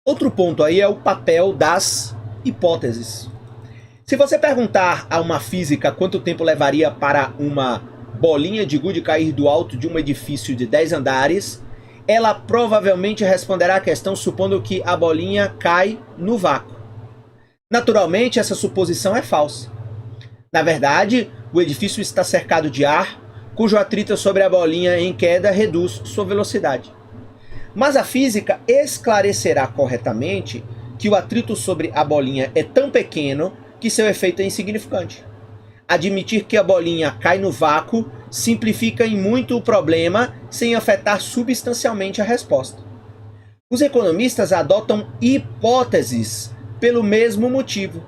Outro ponto aí é o papel das hipóteses. Se você perguntar a uma física quanto tempo levaria para uma bolinha de gude cair do alto de um edifício de 10 andares, ela provavelmente responderá a questão supondo que a bolinha cai no vácuo. Naturalmente, essa suposição é falsa. Na verdade, o edifício está cercado de ar, cujo atrito sobre a bolinha em queda reduz sua velocidade. Mas a física esclarecerá corretamente que o atrito sobre a bolinha é tão pequeno que seu efeito é insignificante. Admitir que a bolinha cai no vácuo simplifica em muito o problema sem afetar substancialmente a resposta. Os economistas adotam hipóteses pelo mesmo motivo.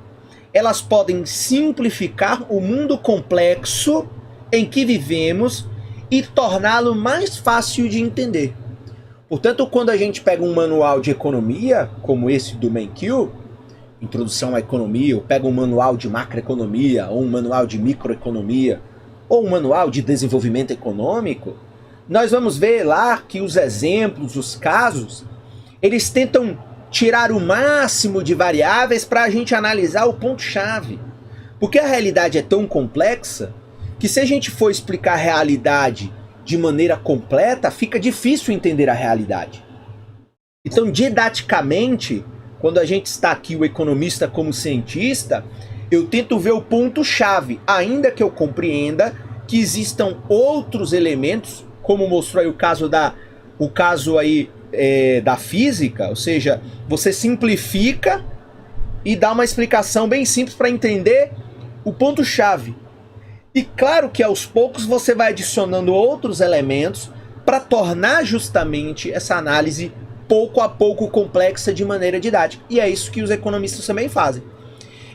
Elas podem simplificar o mundo complexo em que vivemos e torná-lo mais fácil de entender. Portanto, quando a gente pega um manual de economia, como esse do Mankiw, Introdução à Economia, ou pega um manual de macroeconomia, ou um manual de microeconomia, ou um manual de desenvolvimento econômico, nós vamos ver lá que os exemplos, os casos, eles tentam tirar o máximo de variáveis para a gente analisar o ponto-chave. Porque a realidade é tão complexa que se a gente for explicar a realidade de maneira completa, fica difícil entender a realidade. Então, didaticamente, quando a gente está aqui, o economista como cientista, eu tento ver o ponto-chave, ainda que eu compreenda que existam outros elementos, como mostrou aí o caso aí, da física, ou seja, você simplifica e dá uma explicação bem simples para entender o ponto-chave. E claro que aos poucos você vai adicionando outros elementos para tornar justamente essa análise pouco a pouco complexa de maneira didática. E é isso que os economistas também fazem.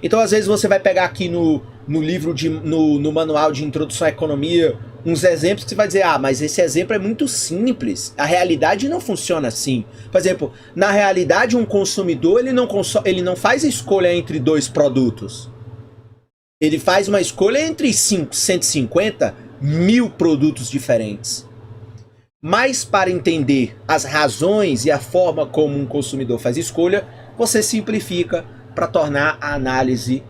Então, às vezes, você vai pegar aqui no livro, no manual de Introdução à Economia, uns exemplos que você vai dizer, mas esse exemplo é muito simples. A realidade não funciona assim. Por exemplo, na realidade, um consumidor ele não faz escolha entre dois produtos. Ele faz uma escolha entre 150 mil produtos diferentes. Mas para entender as razões e a forma como um consumidor faz escolha, você simplifica para tornar a análise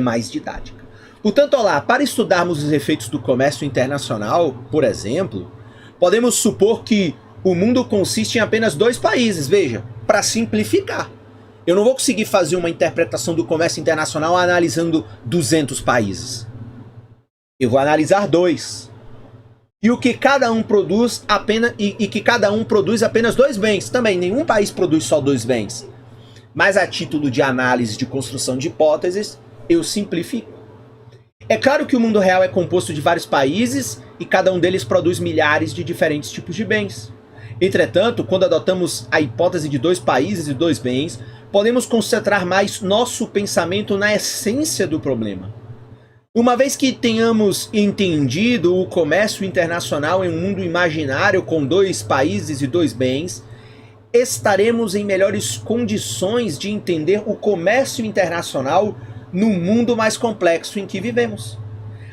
mais didática. Portanto, olá, para estudarmos os efeitos do comércio internacional, por exemplo, podemos supor que o mundo consiste em apenas 2 países, veja, para simplificar. Eu não vou conseguir fazer uma interpretação do comércio internacional analisando 200 países. Eu vou analisar 2. E o que cada um produz que cada um produz apenas 2 bens. Também, nenhum país produz só 2 bens. Mas a título de análise de construção de hipóteses, eu simplifico. É claro que o mundo real é composto de vários países e cada um deles produz milhares de diferentes tipos de bens. Entretanto, quando adotamos a hipótese de 2 países e 2 bens, podemos concentrar mais nosso pensamento na essência do problema. Uma vez que tenhamos entendido o comércio internacional em um mundo imaginário com 2 países e 2 bens, estaremos em melhores condições de entender o comércio internacional no mundo mais complexo em que vivemos.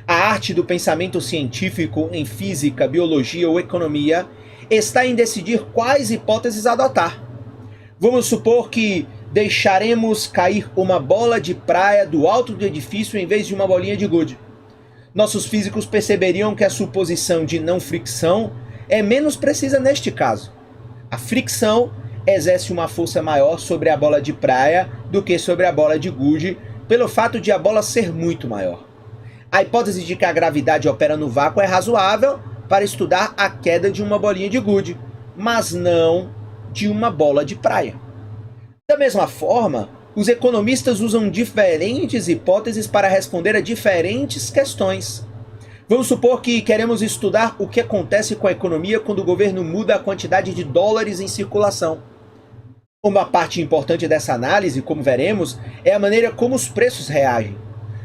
A arte do pensamento científico em física, biologia ou economia está em decidir quais hipóteses adotar. Vamos supor que deixaremos cair uma bola de praia do alto do edifício em vez de uma bolinha de gude. Nossos físicos perceberiam que a suposição de não fricção é menos precisa neste caso. A fricção exerce uma força maior sobre a bola de praia do que sobre a bola de gude, pelo fato de a bola ser muito maior. A hipótese de que a gravidade opera no vácuo é razoável para estudar a queda de uma bolinha de gude, mas não de uma bola de praia. Da mesma forma, os economistas usam diferentes hipóteses para responder a diferentes questões. Vamos supor que queremos estudar o que acontece com a economia quando o governo muda a quantidade de dólares em circulação. Uma parte importante dessa análise, como veremos, é a maneira como os preços reagem.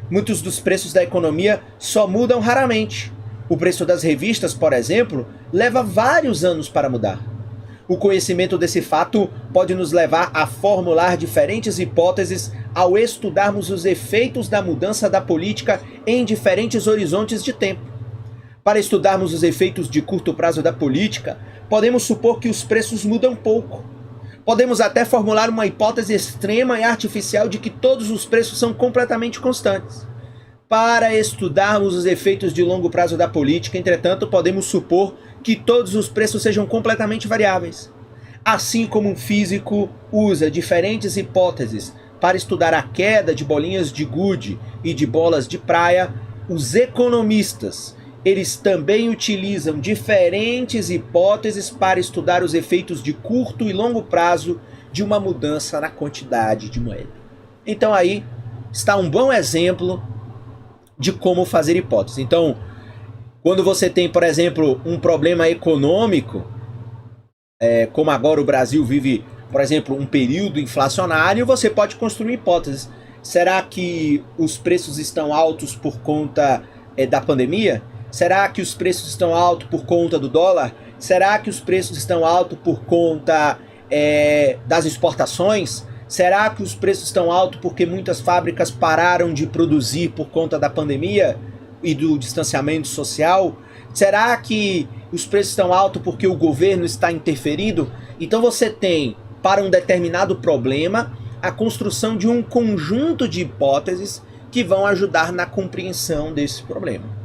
Muitos dos preços da economia só mudam raramente. O preço das revistas, por exemplo, leva vários anos para mudar. O conhecimento desse fato pode nos levar a formular diferentes hipóteses ao estudarmos os efeitos da mudança da política em diferentes horizontes de tempo. Para estudarmos os efeitos de curto prazo da política, podemos supor que os preços mudam pouco. Podemos até formular uma hipótese extrema e artificial de que todos os preços são completamente constantes. Para estudarmos os efeitos de longo prazo da política, entretanto, podemos supor que todos os preços sejam completamente variáveis. Assim como um físico usa diferentes hipóteses para estudar a queda de bolinhas de gude e de bolas de praia, os economistas, eles também utilizam diferentes hipóteses para estudar os efeitos de curto e longo prazo de uma mudança na quantidade de moeda. Então aí está um bom exemplo de como fazer hipóteses. Então, quando você tem, por exemplo, um problema econômico, como agora o Brasil vive, por exemplo, um período inflacionário, você pode construir hipóteses. Será que os preços estão altos por conta da pandemia? Será que os preços estão altos por conta do dólar? Será que os preços estão altos por conta das exportações? Será que os preços estão altos porque muitas fábricas pararam de produzir por conta da pandemia e do distanciamento social? Será que os preços estão altos porque o governo está interferindo? Então você tem, para um determinado problema, a construção de um conjunto de hipóteses que vão ajudar na compreensão desse problema.